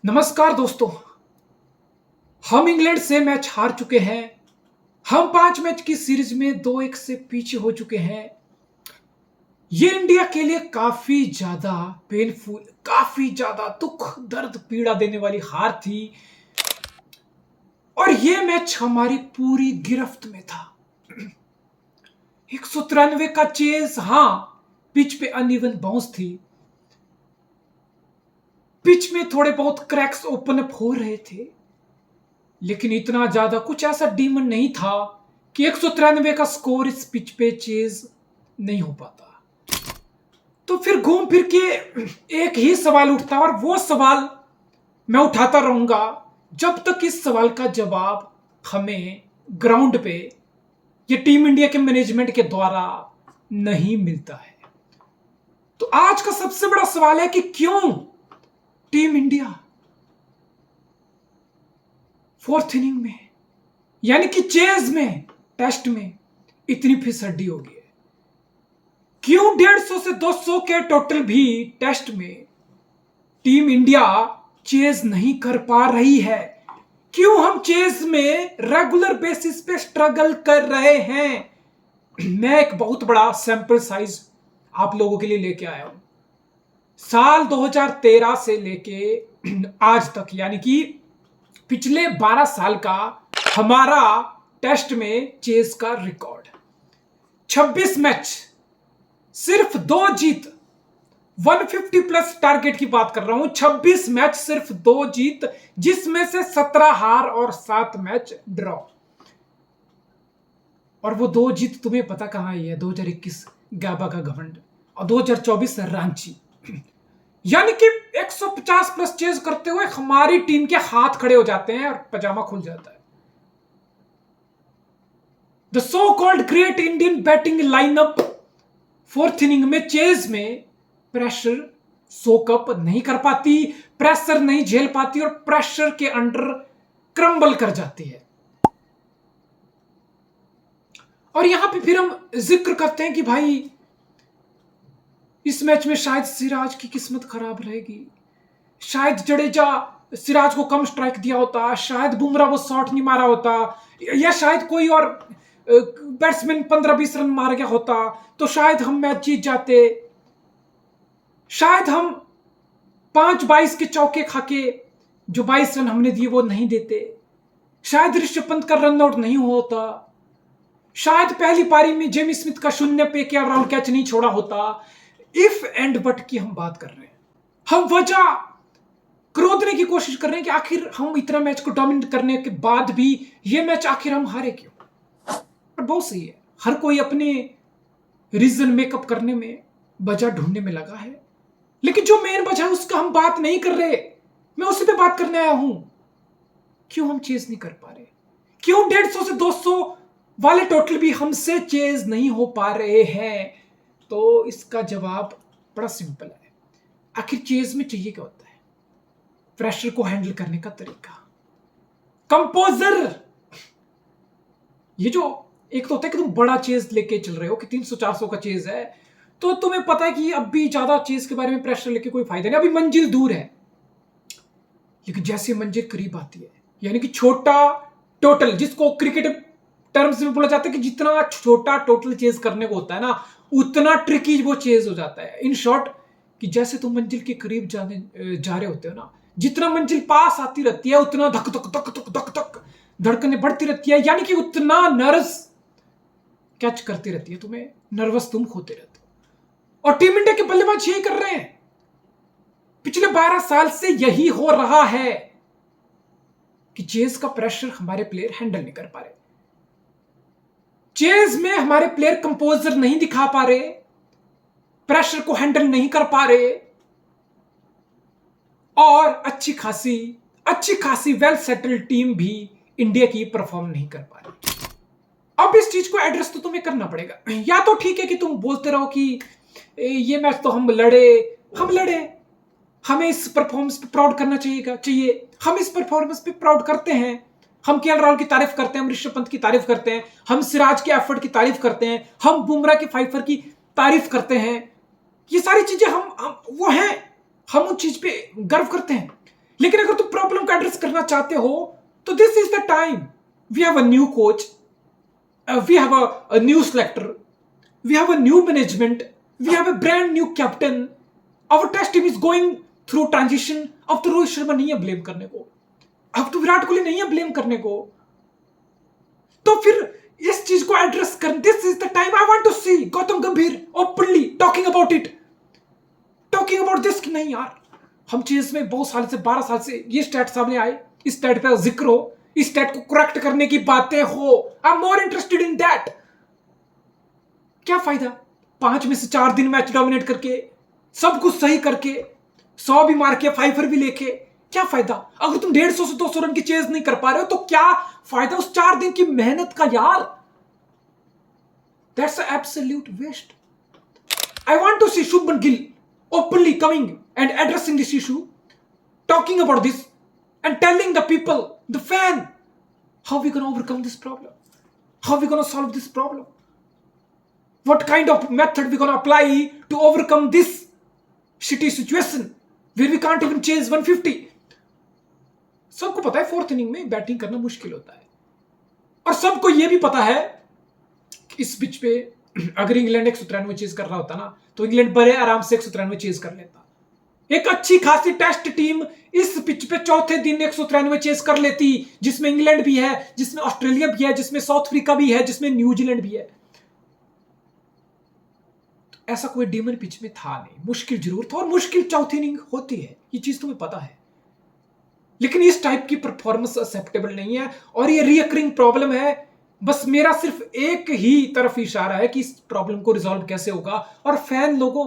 नमस्कार दोस्तों। हम इंग्लैंड से मैच हार चुके हैं। हम 5 मैच की सीरीज में 2-1 से पीछे हो चुके हैं। ये इंडिया के लिए काफी ज्यादा पेनफुल, काफी ज्यादा दुख दर्द पीड़ा देने वाली हार थी। और ये मैच हमारी पूरी गिरफ्त में था। 193 का चेज, हां, पिच पे अनइवन बाउंस थी। पिच में थोड़े बहुत क्रैक्स ओपन अप हो रहे थे, लेकिन इतना ज्यादा कुछ ऐसा डीमन नहीं था कि 193 का स्कोर इस पिच पे चेज नहीं हो पाता। तो फिर घूम फिर के एक ही सवाल उठता, और वो सवाल मैं उठाता रहूंगा जब तक इस सवाल का जवाब हमें ग्राउंड पे ये टीम इंडिया के मैनेजमेंट के द्वारा नहीं मिलता है। तो आज का सबसे बड़ा सवाल है कि क्यों टीम इंडिया फोर्थ इनिंग में, यानी कि चेज में, टेस्ट में इतनी फिसड्डी हो गई है। क्यों 150 से 200 के टोटल भी टेस्ट में टीम इंडिया चेज नहीं कर पा रही है? क्यों हम चेज में रेगुलर बेसिस पे स्ट्रगल कर रहे हैं? मैं एक बहुत बड़ा सैंपल साइज आप लोगों के लिए लेके आया हूं। साल 2013 से लेके आज तक, यानी कि पिछले 12 साल का हमारा टेस्ट में चेज का रिकॉर्ड। 26 मैच, सिर्फ 2 जीत, 150 प्लस टारगेट की बात कर रहा हूं। 26 मैच, सिर्फ 2 जीत, जिसमें से 17 हार और 7 मैच ड्रॉ। और वो 2 जीत तुम्हें पता कहां आई है? 2021 गाबा का घमंड और 2024 रांची। यानी कि 150 प्लस चेज करते हुए हमारी टीम के हाथ खड़े हो जाते हैं और पजामा खुल जाता है। The so called great Indian batting lineup fourth inning में चेज में प्रेशर सोकअप नहीं कर पाती, प्रेशर नहीं झेल पाती और प्रेशर के अंडर क्रम्बल कर जाती है। और यहां पे फिर हम जिक्र करते हैं कि भाई इस मैच में शायद सिराज की किस्मत खराब रहेगी, शायद जडेजा सिराज को कम स्ट्राइक दिया होता, शायद बुमराह वो शॉट नहीं मारा होता, या शायद कोई और बैट्समैन 15-20 रन मार गया होता तो शायद हम मैच जीत जाते, शायद हम 5-22 के चौके खाके जो 22 रन हमने दिए वो नहीं देते, शायद ऋषभ पंत का रन आउट नहीं होता, शायद पहली पारी में जेमी स्मिथ का 0 पे क्या राउंड कैच नहीं छोड़ा होता। इफ एंड बट की हम बात कर रहे हैं। हम वजह क्रोधने की कोशिश कर रहे हैं कि आखिर हम इतना मैच को डोमिनेट करने के बाद भी ये मैच आखिर हम हारे क्यों? और बहुत सही है, हर कोई अपने रीजन मेकअप करने में, वजह ढूंढने में लगा है, लेकिन जो मेन वजह है उसका हम बात नहीं कर रहे। मैं उसी पे बात करने आया हूं। क्यों हम चेज नहीं कर पा रहे? क्यों 150 से 200 वाले टोटल भी हमसे चेज नहीं हो पा रहे हैं? तो इसका जवाब बड़ा सिंपल है। आखिर चेज में चाहिए क्या होता है? प्रेशर को हैंडल करने का तरीका, कंपोजर। ये जो एक तो होता है कि तुम बड़ा चेज लेके चल रहे हो कि 300-400 का चेज है, तो तुम्हें पता है कि अब भी ज्यादा चेज के बारे में प्रेशर लेके कोई फायदा नहीं, अभी मंजिल दूर है। लेकिन जैसे मंजिल करीब आती है, यानी कि छोटा टोटल, जिसको क्रिकेट टर्म्स में बोला जाता है कि जितना छोटा टोटल चेज करने को होता है ना, उतना ट्रिकी वो चेज हो जाता है। इन शॉर्ट, कि जैसे तुम मंजिल के करीब जा रहे होते हो ना, जितना मंजिल पास आती रहती है उतना धक धक धक धक धक धक धड़कनें बढ़ती रहती है, यानी कि उतना नर्वस कैच करती रहती है तुम्हें, नर्वस तुम होते रहते हो। और टीम इंडिया के बल्लेबाज यही कर रहे हैं। पिछले 12 साल से यही हो रहा है कि चेज का प्रेशर हमारे प्लेयर हैंडल नहीं कर पा रहे। चेज में हमारे प्लेयर कंपोजर नहीं दिखा पा रहे, प्रेशर को हैंडल नहीं कर पा रहे, और अच्छी खासी वेल सेटल्ड टीम भी इंडिया की परफॉर्म नहीं कर पा रही। अब इस चीज को एड्रेस तो तुम्हें करना पड़ेगा। या तो ठीक है कि तुम बोलते रहो कि ये मैच तो हम लड़े, हमें इस परफॉर्मेंस पे प्राउड करना चाहिए। हम इस परफॉर्मेंस पे प्राउड करते हैं। हम केएल राहुल की तारीफ करते हैं, हम ऋषभ पंत की तारीफ करते हैं, हम सिराज के एफर्ट की तारीफ करते हैं, हम बुमराह के फाइफर की तारीफ करते हैं। ये सारी चीजें हम वो हैं, हम उन चीज पे गर्व करते हैं। लेकिन अगर तुम प्रॉब्लम को एड्रेस करना चाहते हो तो this is the time. We have a new coach, we have a new selector, we have a new management, we have a brand new captain, our test team is going through transition. अब तो रोहित शर्मा नहीं है blame करने को, अब तो विराट कोहली नहीं है ब्लेम करने को. तो फिर इस चीज को एड्रेस कर, this is the time I want to see Gautam Gambhir openly talking about it, talking about this कि नहीं यार, हम चीज में बहुत साल से 12 साल से ये स्टैट सामने आए, इस स्टैट पे जिक्र हो, इस स्टैट को करेक्ट करने की बातें हो. I am more interested in that. क्या फायदा 5 में से 4 दिन मैच डोमिनेट करके, सब कुछ सही करके, 100 भी मार के, 5 भी लेके, क्या फायदा अगर तुम 150 से 200 रन की चेज नहीं कर पा रहे हो? तो क्या फायदा उस 4 दिन की मेहनत का यार? That's absolute waste. I want to see Shubman Gill openly coming and addressing this issue, talking about this and telling the people, the fan, how we can overcome this problem, how we can solve this problem. What kind of method we gonna apply to overcome this shitty situation where we can't even chase 150? सबको पता है 4th inning में batting करना मुश्किल होता है, और सबको यह भी पता है कि इस पिच पे अगर इंग्लैंड 193 चेज कर रहा होता ना तो इंग्लैंड बड़े आराम से 193 चेज कर लेता. एक अच्छी खासी टेस्ट टीम इस पिच पे चौथे दिन 193 चेज कर लेती, जिसमें इंग्लैंड भी है, जिसमें ऑस्ट्रेलिया भी है, जिसमें साउथ अफ्रीका भी है, जिसमें न्यूजीलैंड भी है. ऐसा कोई डीमन पिच में था नहीं, मुश्किल जरूर था, और मुश्किल चौथी इनिंग होती है, ये चीज तुम्हें पता है. लेकिन इस टाइप की परफॉर्मेंस एक्सेप्टेबल नहीं है, और ये रिकरिंग प्रॉब्लम है. बस मेरा सिर्फ एक ही तरफ इशारा है कि इस प्रॉब्लम को रिजॉल्व कैसे होगा. और फैन लोगों,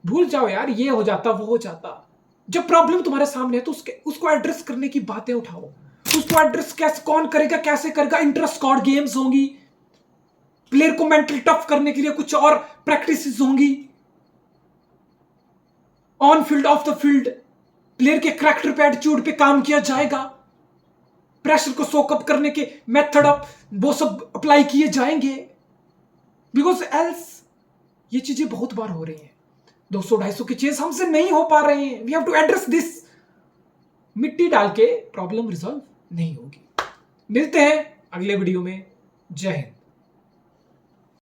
भूल जाओ यार ये हो जाता वो हो जाता. जब प्रॉब्लम तुम्हारे सामने है तो उसको एड्रेस करने की बातें उठाओ. उसको एड्रेस कैसे कौन करेगा, कैसे करेगा? इंटर स्क्वाड गेम्स होंगी, प्लेयर को मेंटल टफ करने के लिए कुछ और प्रैक्टिसेस होंगी, on field of the field player के करैक्टर पे, एटीट्यूड पे काम किया जाएगा, प्रेशर को सोकअप करने के मेथड वो सब अप्लाई किए जाएंगे. बिकॉज एल्स ये चीजें बहुत बार हो रही हैं, 200-250 की चेज हमसे नहीं हो पा रहे हैं. We have to address this. मिट्टी डाल के प्रॉब्लम रिजॉल्व नहीं होगी. मिलते हैं अगले वीडियो में. जय हिंद.